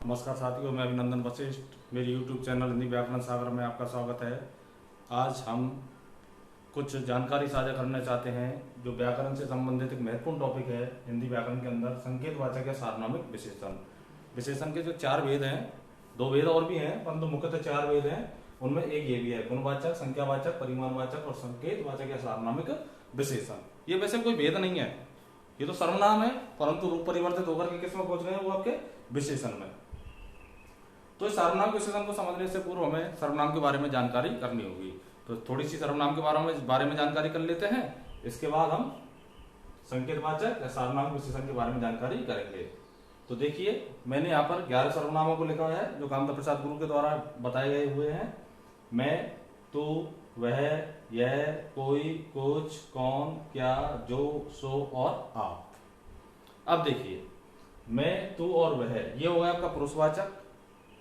नमस्कार साथियों, मैं अभिनंदन वशिष्ठ। मेरे YouTube चैनल हिंदी व्याकरण सागर में आपका स्वागत है। आज हम कुछ जानकारी साझा करना चाहते हैं जो व्याकरण से संबंधित एक महत्वपूर्ण टॉपिक है हिंदी व्याकरण के अंदर, संकेतवाचक या सार्वनामिक विशेषण। विशेषण के जो 4 भेद हैं, 2 भेद और भी हैं परंतु मुख्यतः 4 भेद हैं। उनमें एक ये भी है, गुणवाचक, संख्यावाचक, परिमाणवाचक और संकेतवाचक या सार्वनामिक विशेषण। ये वैसे कोई भेद नहीं है, ये तो सर्वनाम है परंतु रूप परिवर्तित होकर के किस में पहुंच गए हैं, वो आपके विशेषण में। तो इस सर्वनाम विशेषण को समझने से पूर्व हमें सर्वनाम के बारे में जानकारी करनी होगी। तो थोड़ी सी सर्वनाम के बारे में जानकारी कर लेते हैं। इसके बाद हम संकेतवाचक या सार्वनाम विशेषण के बारे में जानकारी करेंगे। तो देखिए, मैंने यहाँ पर 11 सर्वनामों को लिखा है जो कामदेव प्रसाद गुरु के द्वारा बताए गए हुए हैं। मैं, तू, वह, यह, कोई, कुछ, कौन, क्या, जो, सो और आप। अब देखिए, मैं, तू और वह, ये हो गया आपका पुरुषवाचक।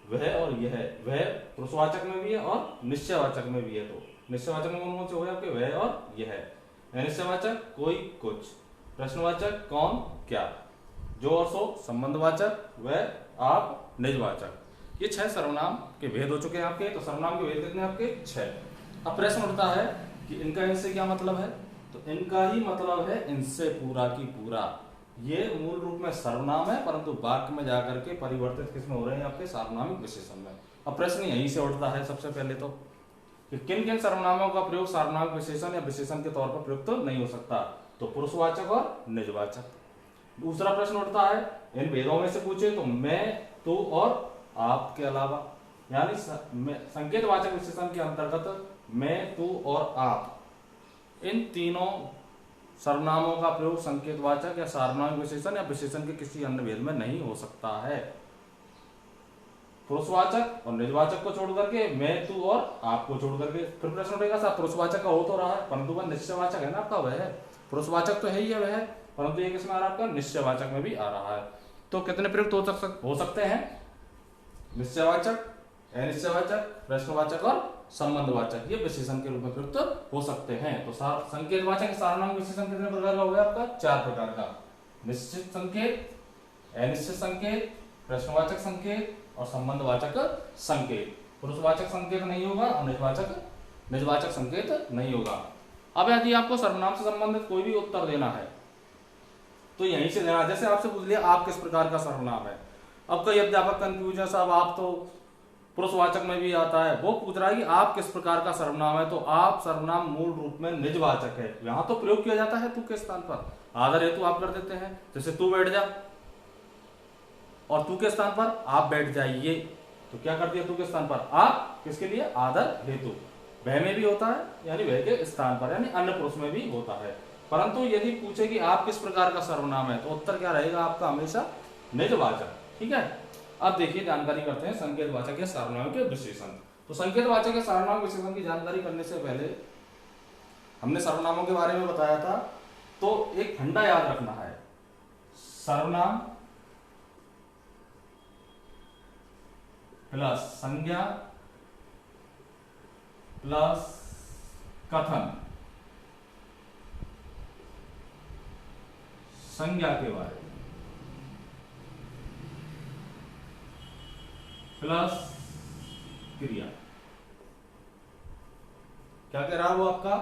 वह और यह, वह पुरुषवाचक में भी है और निश्चयवाचक में भी है। तो निश्चयवाचक में कौन से हो गए आपके, वह और यह। अनिश्चयवाचक कोई, कुछ। प्रश्नवाचक कौन, क्या। जो और सो संबंधवाचक, वह, आप, निजवाचक। ये 6 सर्वनाम के भेद हो चुके हैं आपके। तो सर्वनाम के भेद कितने आपके, 6। अब प्रश्न उठता है कि इनका इनसे क्या मतलब है। तो इनका ही मतलब है इनसे पूरा की पूरा। ये मूल रूप में सर्वनाम है परंतु वाक्य में जाकर के परिवर्तित किसमें हो रहे हैं, आपके सार्वनामिक विशेषण में। अब प्रश्न यहीं से उठता है सबसे पहले तो कि किन किन सर्वनामों का प्रयोग सार्वनामिक विशेषण या विशेषण के तौर पर प्रयुक्त तो नहीं हो सकता। तो पुरुषवाचक और निजवाचक। दूसरा प्रश्न उठता है, इन भेदों में से पूछे तो मैं, तू और आप के अलावा, यानी संकेतवाचक विशेषण के अंतर्गत मैं, तू और आप, इन तीनों सर्वनामों का प्रयोग संकेतवाचक या सार्वनामिक विशेषण या विशेषण के किसी अन्य भेद में नहीं हो सकता है। पुरुषवाचक और निजवाचक को छोड़ करके मैं, तू और आप को छोड़ करके। फिर प्रश्न उठेगा, साहब पुरुषवाचक का हो तो रहा है परंतु वह निश्चयवाचक है ना आपका, वह पुरुषवाचक तो है ही है वह, परंतु ये किसमें आ रहा है आपका, निश्चयवाचक में भी आ रहा है। तो कितने प्रयुक्त हो सकते हैं, निश्चयवाचक, अनिश्चयवाचक, प्रश्नवाचक और संबंधवाचक, ये विशेषण के रूप में प्रयुक्त हो सकते हैं। तो संकेतवाचक सार्वनामिक विशेषण कितने प्रकार का हो गया आपका, 4 प्रकार का। निश्चित संकेत, अनिश्चित संकेत, प्रश्नवाचक संकेत और संबंधवाचक संकेत। पुरुषवाचक संकेत नहीं होगा और निजवाचक संकेत नहीं होगा। अब यदि आपको सर्वनाम से संबंधित कोई भी उत्तर देना है तो यहीं से देना। जैसे आपसे पूछ लिया आप किस प्रकार का सर्वनाम है। अब कई अध्यापक कंफ्यूज है, साहब आप तो पुरुषवाचक में भी आता है, वो पूछ रहा है कि आप किस प्रकार का सर्वनाम है। तो आप सर्वनाम मूल रूप में निजवाचक है। यहां तो प्रयोग किया जाता है तू के स्थान पर, आदर हेतु आप कर देते हैं। जैसे तू बैठ जा और तू के स्थान पर आप बैठ जाइए, तो क्या कर दिया, तू के स्थान पर आप, किसके लिए, आदर हेतु। वह में भी होता है यानी वह के स्थान पर, यानी अन्य पुरुष में भी होता है। परंतु यदि पूछे कि आप किस प्रकार का सर्वनाम है तो उत्तर क्या रहेगा आपका, हमेशा निजवाचक। ठीक है। अब देखिए, जानकारी करते हैं संकेतवाचक या सार्वनामिक विशेषण। तो संकेतवाचक या सार्वनामिक विशेषण की जानकारी करने से पहले हमने सर्वनामों के बारे में बताया था, तो एक फंडा याद रखना है। सर्वनाम प्लस संज्ञा प्लस कथन, संज्ञा के बारे में प्लस क्रिया। क्या कह रहा है वो आपका,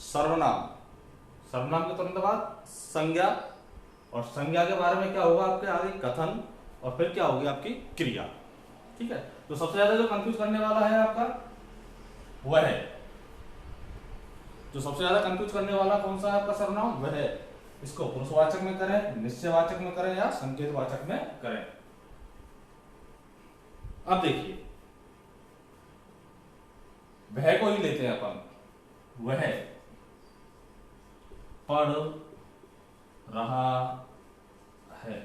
सर्वनाम, सर्वनाम के तुरंत बाद संज्ञा, और संज्ञा के बारे में क्या होगा आपके आगे, कथन, और फिर क्या होगी आपकी क्रिया। ठीक है। तो सबसे ज्यादा जो कंफ्यूज करने वाला है आपका वह है, जो सबसे ज्यादा कंफ्यूज करने वाला कौन सा है आपका सर्वनाम, वह है। इसको पुरुषवाचक में करें, निश्चयवाचक में करें या संकेतवाचक में करें। अब देखिए, वह को ही लेते हैं अपन। वह पढ़ रहा है,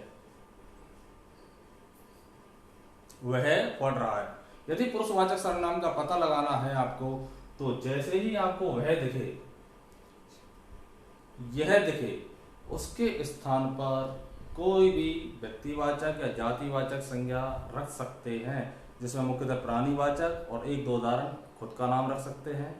वह पढ़ रहा है। यदि पुरुषवाचक सर्वनाम का पता लगाना है आपको, तो जैसे ही आपको वह दिखे, यह दिखे, उसके स्थान पर कोई भी व्यक्तिवाचक या जातिवाचक संज्ञा रख सकते हैं, जिसमें मुख्यतः प्राणीवाचक और 1-2 उदाहरण खुद का नाम रख सकते हैं।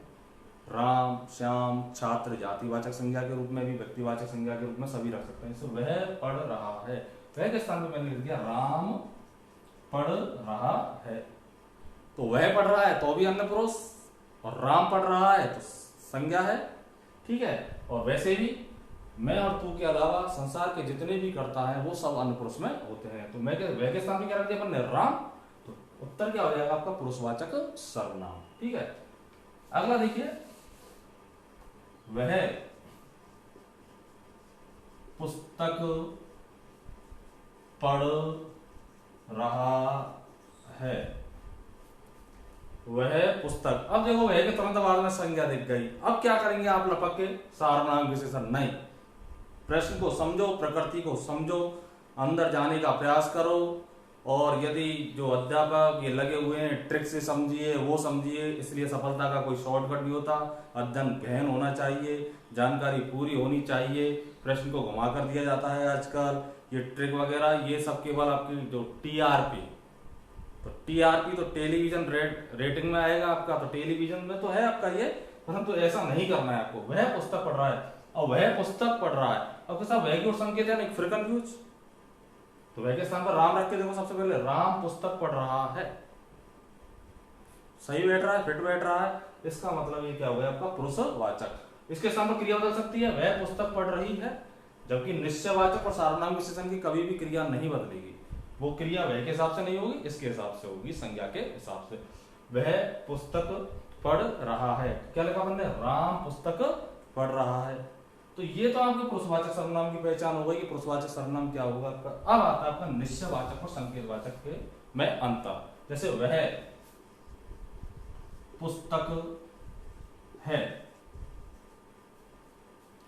राम, श्याम, छात्र जातिवाचक संज्ञा के रूप में भी, व्यक्तिवाचक संज्ञा के रूप में सभी रख सकते हैं। वह पढ़ रहा है, वह के स्थान पर मैंने लिख दिया राम पढ़ रहा है, तो वह पढ़ रहा है तो भी अन्य पुरुष, और राम पढ़ रहा है तो संज्ञा है। ठीक है, और वैसे भी मैं और तू के अलावा संसार के जितने भी कर्ता हैं वो सब अन्य पुरुष में होते हैं। तो मैं वह के स्थान पे क्या रख दिया अपन ने, राम, तो उत्तर क्या हो जाएगा आपका, पुरुषवाचक सर्वनाम। ठीक है, अगला देखिए, वह पुस्तक पढ़ रहा है, वह पुस्तक। अब देखो वह के तुरंत बाद में संज्ञा दिख गई, अब क्या करेंगे आप, लपक के सार्वनाम विशेषण नहीं। प्रश्न को समझो, प्रकृति को समझो, अंदर जाने का प्रयास करो, और यदि जो अध्यापक ये लगे हुए हैं ट्रिक से समझिए, वो समझिए। इसलिए सफलता का कोई शॉर्टकट नहीं होता, अध्ययन गहन होना चाहिए, जानकारी पूरी होनी चाहिए। प्रश्न को घुमा कर दिया जाता है आजकल, ये ट्रिक वगैरह ये सब केवल आपकी जो टीआरपी, तो टीआरपी तो टेलीविजन रेटिंग में आएगा आपका, तो टेलीविजन में तो है आपका ये, परंतु तो ऐसा नहीं करना है आपको। वह पुस्तक पढ़ रहा है और वह पुस्तक पढ़ रहा है, अब कैसा वह की ओर संकेत है ना, फिर कंफ्यूज, तो वह के स्थान पर राम रख के देखो, सबसे पहले राम पुस्तक पढ़ रहा है, सही बैठ रहा है, फिट बैठ रहा है, इसका मतलब ये क्या हो गया आपका, पुरुषवाचक। इसके स्थान पर क्रिया बदल सकती है, वह पुस्तक पढ़ रही है, जबकि निश्चयवाचक और सार्वनाम विशेषण की कभी भी क्रिया नहीं बदलेगी, वो क्रिया वह के हिसाब से नहीं होगी, इसके हिसाब से होगी, संज्ञा के हिसाब से। वह पुस्तक पढ़ रहा है, क्या लिखा हमने, राम पुस्तक पढ़ रहा है। तो ये तो आपके पुरुषवाचक सर्वनाम की पहचान हो गई कि पुरुषवाचक सर्वनाम क्या होगा आपका। अब आता है आपका निश्चयवाचक और संकेतवाचक के में अंतर। जैसे वह पुस्तक है,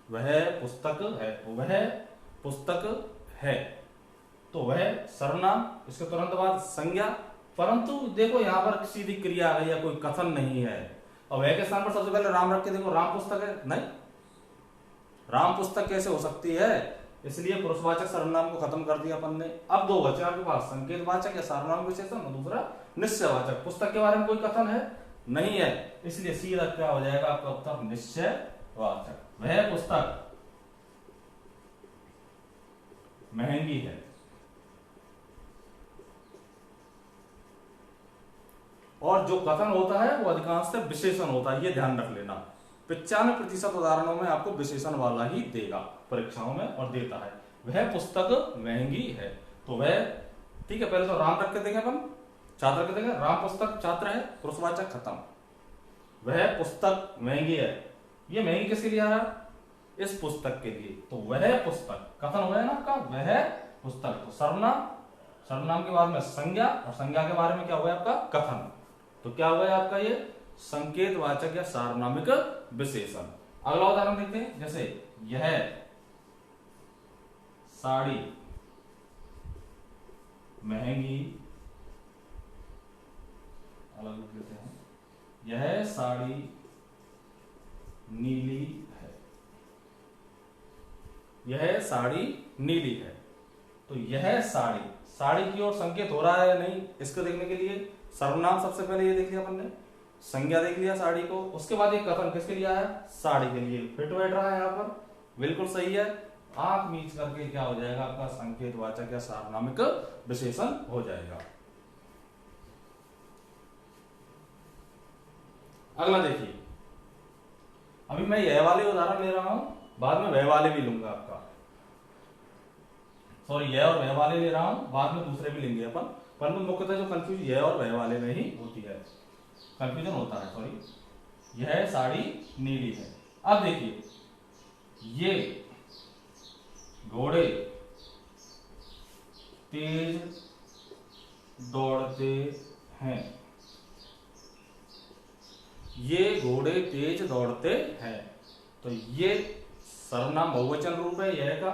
वह पुस्तक है, वह पुस्तक है, तो वह सर्वनाम, इसके तुरंत बाद संज्ञा। परंतु देखो यहां पर सीधी क्रिया है या कोई कथन नहीं है, और वह के स्थान पर सबसे पहले राम रख के देखो, राम पुस्तक है, नहीं, राम पुस्तक कैसे हो सकती है, इसलिए पुरुषवाचक सर्वनाम को खत्म कर दिया अपन ने। अब दो बचे आपके पास, संकेतवाचक या सार्वनाम विशेषण, और दूसरा निश्चयवाचक। पुस्तक के बारे में कोई कथन है नहीं है, इसलिए सीधा क्या हो जाएगा आपका उत्तर, निश्चयवाचक। वह पुस्तक महंगी है, और जो कथन होता है वो अधिकांशतः विशेषण होता है, ये ध्यान रख लेना। 95% उदाहरणों में आपको विशेषण वाला ही देगा परीक्षाओं में, और देता है। वह पुस्तक महंगी है, तो वह, ठीक है, पहले तो राम रख के देखें अपन, छात्र के देखें, राम पुस्तक छात्र है, पुरुषवाचक खत्म। वह पुस्तक महंगी है, ये महंगी किसके लिए आ रहा है, इस पुस्तक के लिए, तो वह पुस्तक कथन हो गया ना आपका, वह पुस्तक, तो सर्वनाम, सर्वनाम के बाद में संज्ञा, और संज्ञा के बारे में क्या हो गया आपका, कथन, तो क्या हो गया आपका ये संकेतवाचक या सार्वनामिक विशेषण। अगला उदाहरण देखते हैं, जैसे यह साड़ी महंगी, अलग लिख देते हैं, यह साड़ी नीली है, यह साड़ी नीली है, तो यह साड़ी, साड़ी की ओर संकेत हो रहा है या नहीं, इसको देखने के लिए सर्वनाम सबसे पहले ये देख लिया अपन ने, संज्ञा देख लिया साड़ी को, उसके बाद एक कथन किसके लिए आया, साड़ी के लिए, फिट बैठ रहा है यहाँ पर, बिल्कुल सही है। आंख मीच करके क्या हो जाएगा आपका, संकेतवाचक या सार्वनामिक विशेषण हो जाएगा। अगला देखिए, अभी मैं यह वाले उदाहरण ले रहा हूं, बाद में वह वाले भी लूंगा आपका, सॉरी यह और वह वाले ले रहा हूं, बाद में दूसरे भी लेंगे अपन, परंतु मुख्यतः जो कंफ्यूज यह और वह वाले में ही होती है, कंफ्यूजन होता है, सॉरी। यह साड़ी नीली है। अब देखिए, ये घोड़े तेज दौड़ते हैं, ये घोड़े तेज दौड़ते हैं, तो ये सर्वनाम बहुवचन रूप है यह का,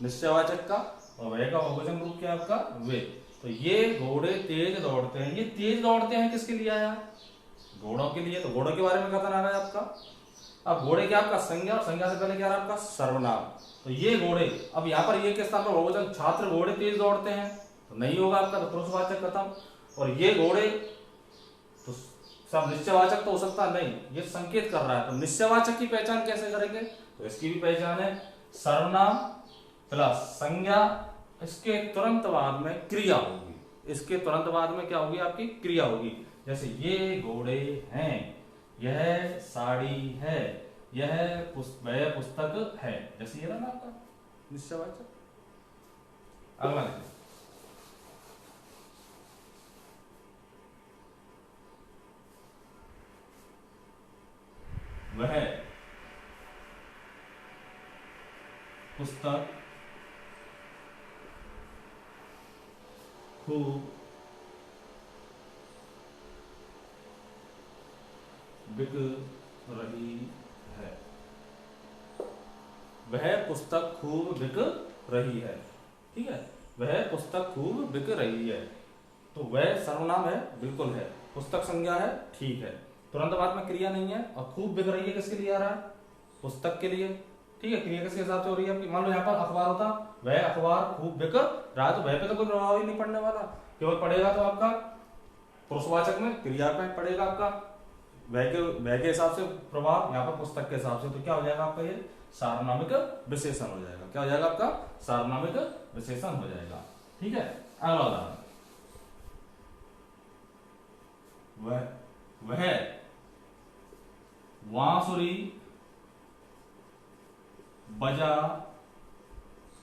निश्चयवाचक का, और वह का बहुवचन रूप क्या आपका, वे, तो ये घोड़े तेज दौड़ते हैं, ये तेज दौड़ते हैं किसके लिए आया, घोड़ों के लिए, तो घोड़ों के बारे में कथन आ गया आपका। अब घोड़े क्या आपका संज्ञा, और संज्ञा से पहले क्या रहा आपका सर्वनाम, तो ये घोड़े, अब यहाँ पर ये किस स्थान पर बहुवचन, छात्र घोड़े तेज दौड़ते हैं, तो नहीं होगा आपका, तो पुरुषवाचक खत्म। और ये घोड़े तो सब निश्चयवाचक तो हो सकता नहीं, ये संकेत कर रहा है, तो निश्चयवाचक की पहचान कैसे करेंगे, तो इसकी भी पहचान है सर्वनाम प्लस संज्ञा, इसके तुरंत बाद में क्रिया होगी, इसके तुरंत बाद में क्या होगी, आपकी क्रिया होगी। जैसे ये घोड़े हैं, यह साड़ी है, वह पुस्तक है, जैसे ये रहा ना आपका निश्चयवाचक। अगला देखिए, वह पुस्तक खूब बिक रही है। वह पुस्तक खूब बिक रही है, ठीक है, वह पुस्तक खूब बिक रही है। तो वह सर्वनाम है, बिल्कुल है। पुस्तक संज्ञा है, ठीक है। तुरंत बाद में क्रिया नहीं है। और खूब बिक रही है किसके लिए आ रहा है, पुस्तक के लिए, ठीक है। क्रिया किसके हिसाब से हो रही है आपकी, मान लो यहाँ पर अखबार होता, वह अखबार खूब बिक रहा है, तो वह पे तो कोई प्रभाव ही नहीं पड़ने वाला, केवल पड़ेगा तो आपका पुरुषवाचक में क्रिया पे पड़ेगा आपका वह के हिसाब से प्रभाव, यहाँ पर पुस्तक के हिसाब से। तो क्या हो जाएगा आपका, ये सार्वनामिक विशेषण हो जाएगा। क्या हो जाएगा आपका, सार्वनामिक विशेषण हो जाएगा, ठीक है। अगला उदाहरण, वह बांसुरी बजा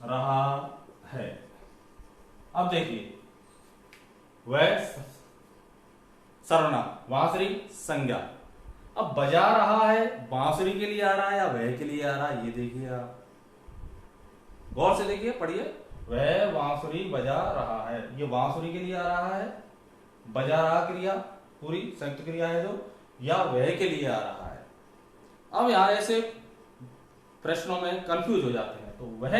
रहा है। अब देखिए, वह सर्वनाम, बांसुरी संज्ञा। अब बजा रहा है, बांसुरी के लिए आ रहा है या वह के लिए आ रहा है, ये देखिए आप गौर से देखिए, पढ़िए। वह बांसुरी बजा रहा है, ये बांसुरी के लिए आ रहा है, बजा रहा क्रिया पूरी संयुक्त क्रिया है जो, या वह के लिए आ रहा है। अब यहां ऐसे प्रश्नों में कंफ्यूज हो जाते हैं। तो वह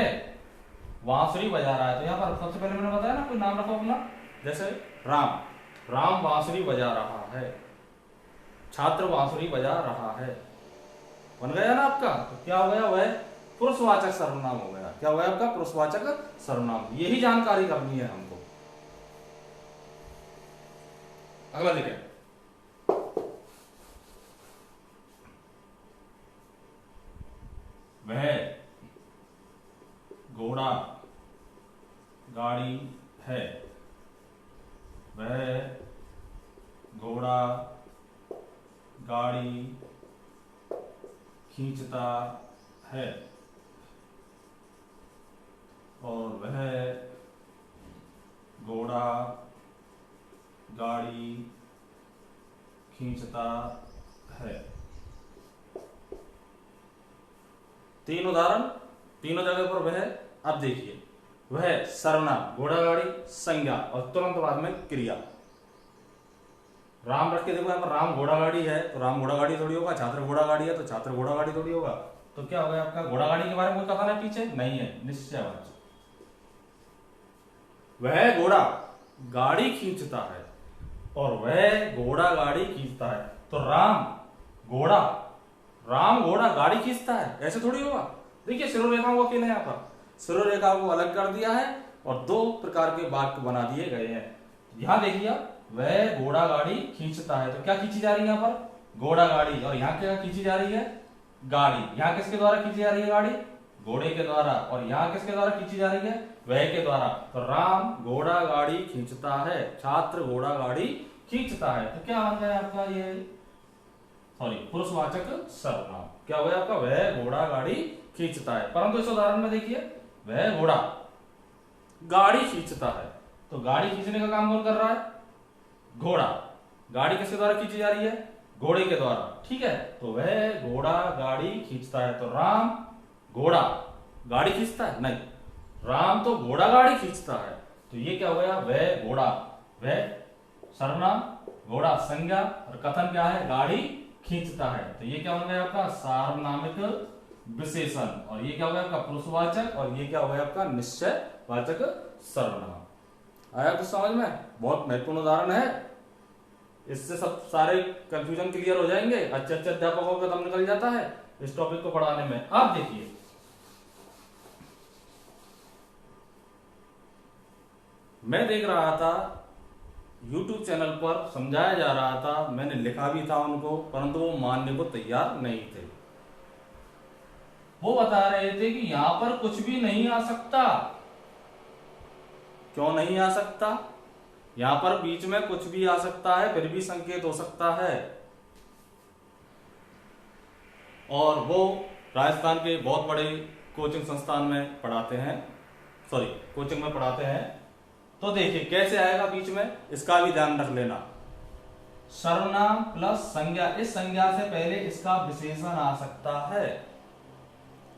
बांसुरी बजा रहा है, तो यहां पर सबसे पहले मैंने बताया ना, कोई नाम रखो अपना, जैसे राम बांसुरी बजा रहा है, छात्र बांसुरी बजा रहा है, बन गया ना आपका। तो क्या हो गया, वह पुरुषवाचक सर्वनाम हो गया। क्या हो गया आपका, पुरुषवाचक सर्वनाम। यही जानकारी करनी है हमको। अगला देखिए, वह घोड़ा गाड़ी है, वह घोड़ा गाड़ी खींचता है, और वह घोड़ा गाड़ी खींचता है। तीन उदाहरण, तीनों जगह पर वह। अब देखिए, वह सर्वनाम, घोड़ा गाड़ी संज्ञा, और तुरंत बाद में क्रिया। राम रख के देखो, यहाँ पर राम घोड़ा गाड़ी है, तो राम घोड़ा गाड़ी थोड़ी होगा, छात्र घोड़ा गाड़ी है तो छात्र घोड़ा गाड़ी थोड़ी होगा। तो क्या हो गया आपका, घोड़ा गाड़ी के बारे में कोई कथन है पीछे, नहीं है, निश्चयवाचक। वह घोड़ा गाड़ी खींचता है, और वह घोड़ा गाड़ी खींचता है। तो राम घोड़ा गाड़ी खींचता है, ऐसे थोड़ी होगा। देखिए, शिरोरेखाओं को अकेले यहाँ पर शिरोरेखाओं को अलग कर दिया है, और दो प्रकार के वाक्य बना दिए गए हैं। यहां देखिए, वह घोड़ा गाड़ी खींचता है, तो क्या खींची जा रही है यहाँ पर, घोड़ा गाड़ी, और यहाँ क्या खींची जा रही है, गाड़ी। यहाँ किसके द्वारा खींची जा रही है गाड़ी, घोड़े के द्वारा, और यहाँ किसके द्वारा खींची जा रही है, वह के द्वारा। तो राम घोड़ा गाड़ी खींचता है, छात्र घोड़ा गाड़ी खींचता है। तो क्या बन गया आपका, ये पुरुषवाचक सर्वनाम। क्या हो गया आपका, वह घोड़ा गाड़ी खींचता है। परंतु इस उदाहरण में देखिए, वह घोड़ा गाड़ी खींचता है, तो गाड़ी खींचने का काम कौन कर रहा है, घोड़ा। गाड़ी किसके द्वारा खींची जा रही है, घोड़े के द्वारा, ठीक है। तो वह घोड़ा गाड़ी खींचता है। तो राम घोड़ा गाड़ी खींचता है, नहीं, राम तो घोड़ा गाड़ी खींचता है। तो ये क्या हो गया, वह घोड़ा, वह सर्वनाम, घोड़ा संज्ञा, और कथन क्या है, गाड़ी खींचता है। तो ये क्या हो गया आपका, सार्वनामिक विशेषण। और ये क्या हो गया आपका, पुरुषवाचक, और ये क्या हो गया आपका, निश्चयवाचक सर्वनाम। आया कुछ समझ में, बहुत महत्वपूर्ण उदाहरण है। इससे सब सारे कंफ्यूजन क्लियर हो जाएंगे। अच्छे अच्छे अध्यापकों का दम निकल जाता है इस टॉपिक को पढ़ाने में। आप देखिए, मैं देख रहा था YouTube चैनल पर समझाया जा रहा था, मैंने लिखा भी था उनको, परंतु वो मानने को तैयार नहीं थे। वो बता रहे थे कि यहां पर कुछ भी नहीं आ सकता। क्यों नहीं आ सकता, यहां पर बीच में कुछ भी आ सकता है, फिर भी संकेत हो सकता है। और वो राजस्थान के बहुत बड़े कोचिंग संस्थान में पढ़ाते हैं, सॉरी कोचिंग में पढ़ाते हैं। तो देखिए कैसे आएगा बीच में, इसका भी ध्यान रख लेना। सर्वनाम प्लस संज्ञा, इस संज्ञा से पहले इसका विशेषण आ सकता है।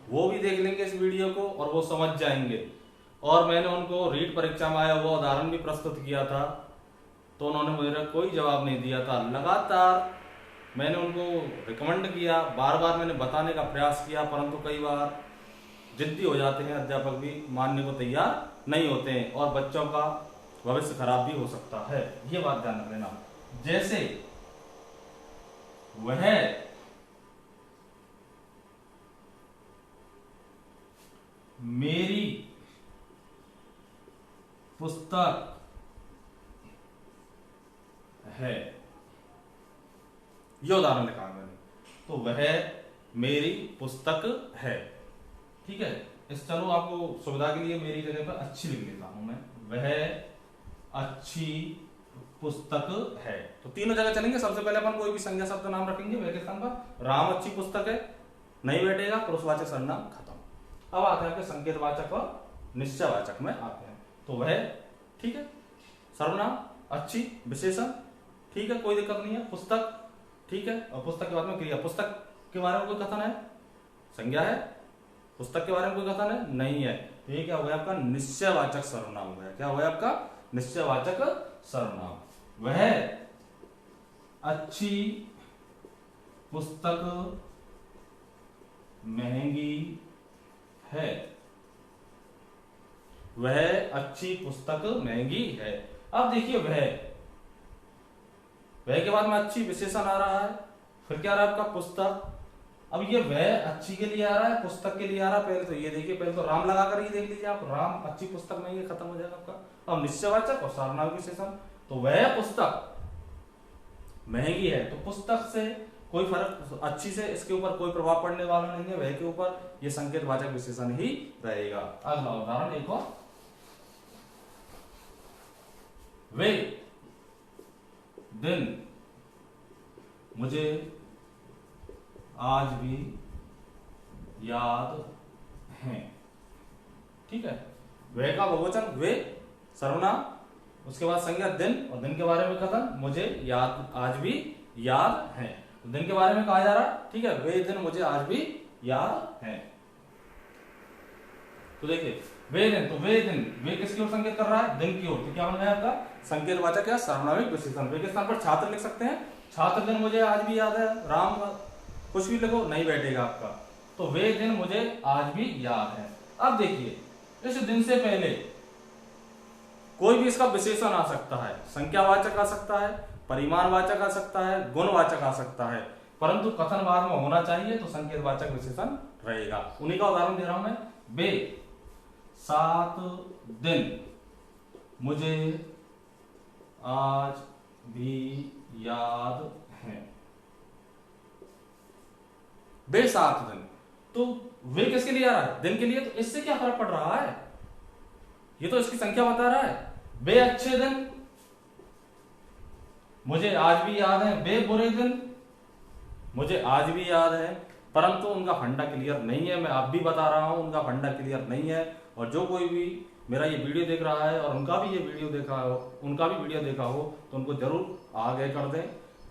वो भी देख लेंगे इस वीडियो को और वो समझ जाएंगे। और मैंने उनको रीट परीक्षा में आया हुआ उदाहरण भी प्रस्तुत किया था, तो उन्होंने मेरा कोई जवाब नहीं दिया था। लगातार मैंने उनको रिकमेंड किया, बार बार मैंने बताने का प्रयास किया, परंतु कई बार जिद्दी हो जाते हैं, अध्यापक भी मानने को तैयार नहीं होते हैं और बच्चों का भविष्य खराब भी हो सकता है। ये बात ध्यान रख लेना। जैसे वह मेरी पुस्तक है, ये उदाहरण लिखा मैंने। तो वह मेरी पुस्तक है, ठीक है। इस चलो आपको सुविधा के लिए मेरी जगह पर अच्छी लिख लेता हूं मैं, वह अच्छी पुस्तक है। तो तीनों जगह चलेंगे। सबसे पहले अपन कोई भी संज्ञा शब्द नाम रखेंगे वह के स्थान पर। राम अच्छी पुस्तक है नहीं बैठेगा, पुरुषवाचक सर्वनाम खत्म। अब आते हैं आपके संकेतवाचक और निश्चयवाचक में आते हैं। तो वह, ठीक है, सर्वनाम, अच्छी, विशेषण, ठीक है, कोई दिक्कत नहीं है। पुस्तक, ठीक है, और पुस्तक के बाद में क्रिया। पुस्तक के बारे में कोई कथन है, संज्ञा है, पुस्तक के बारे में कोई कथन है नहीं है। तो ये क्या हो गया आपका निश्चयवाचक सर्वनाम हो गया। क्या हो गया आपका निश्चयवाचक सर्वनाम। वह अच्छी पुस्तक महंगी है, वह अच्छी पुस्तक महंगी है। अब देखिए वह के बाद में अच्छी विशेषण आ रहा है, फिर क्या आ रहा है आपका पुस्तक। अब ये वह अच्छी के लिए आ रहा है, पुस्तक के लिए आ रहा है। पहले तो ये देखिए, पहले तो राम लगाकर ही देख लीजिए आप, राम अच्छी पुस्तक में ये खत्म हो जाएगा आपका। अब निश्चयवाचक और सर्वनाम विशेषण। तो वह पुस्तक महंगी है, तो पुस्तक से कोई फर्क, अच्छी से इसके ऊपर कोई प्रभाव पड़ने वाला नहीं है, वह के ऊपर ये संकेतवाचक विशेषण ही रहेगा। अगला उदाहरण एक और, वे दिन मुझे आज भी याद हैं, ठीक है। वे का बहुवचन वे, सर्वनाम, उसके बाद संज्ञा दिन, और दिन के बारे में कथन मुझे याद, आज भी याद है। तो दिन के बारे में कहा जा रहा है, ठीक है, वे दिन मुझे आज भी याद है। तो देखिए वे दिन, तो वे दिन, वे किसकी ओर संकेत कर रहा है, दिन की ओर। तो क्या बन गया आपका संकेतवाचक या सर्वनामिक विशेषण। वे के स्थान पर छात्र लिख सकते हैं, छात्र दिन मुझे आज भी याद है। राम कुछ भी लिखो नहीं बैठेगा आपका। तो वे दिन मुझे आज भी याद है। अब देखिए इस दिन से पहले कोई भी इसका विशेषण आ सकता है, संख्यावाचक आ सकता है, परिमाणवाचक आ सकता है, गुणवाचक आ सकता है, परंतु कथन बाद में होना चाहिए तो संकेतवाचक विशेषण रहेगा। उन्हीं का उदाहरण दे रहा हूं मैं। वे 7 दिन मुझे आज भी याद है, वे 7 दिन। तो वे किसके लिए आ रहा है, दिन के लिए। तो इससे क्या फर्क पड़ रहा है, ये तो इसकी संख्या बता रहा है। वे अच्छे दिन मुझे आज भी याद है, वे बुरे दिन मुझे आज भी याद है, परंतु उनका फंडा क्लियर नहीं है। मैं आप भी बता रहा हूं उनका फंडा क्लियर नहीं है। और जो कोई भी मेरा ये वीडियो देख रहा है और उनका भी ये वीडियो देखा हो, उनका भी वीडियो देखा हो, तो उनको जरूर आगे कर दें,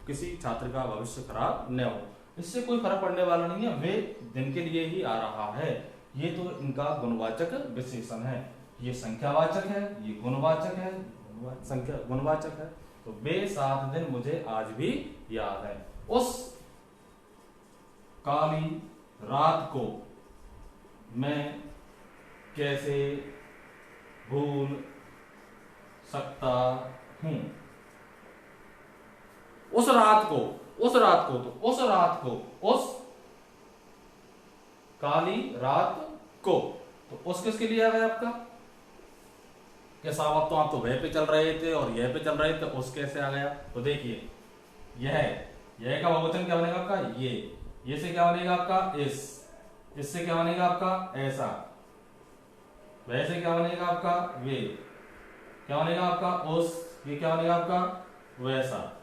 किसी छात्र का भविष्य खराब न हो। इससे कोई फर्क पड़ने वाला नहीं है, वे दिन के लिए ही आ रहा है। ये तो इनका गुणवाचक विशेषण है। ये संख्यावाचक है, ये गुणवाचक है, संख्या गुणवाचक है। तो वे 7 दिन मुझे आज भी याद है। उस काली रात को मैं कैसे भूल सकता हूं। उस रात को, उस रात को, तो उस रात को, उस काली रात को, तो उस किसके लिए आ गया आपका। क्या साहब अब तो आप तो वह पे चल रहे थे और यह पे चल रहे थे, उस कैसे आ गया। तो देखिए यह का बहुवचन क्या बनेगा आपका, ये से क्या बनेगा आपका इससे क्या बनेगा आपका ऐसा, वैसे क्या बनेगा आपका वे, क्या बनेगा आपका उस, ये क्या बनेगा आपका वैसा।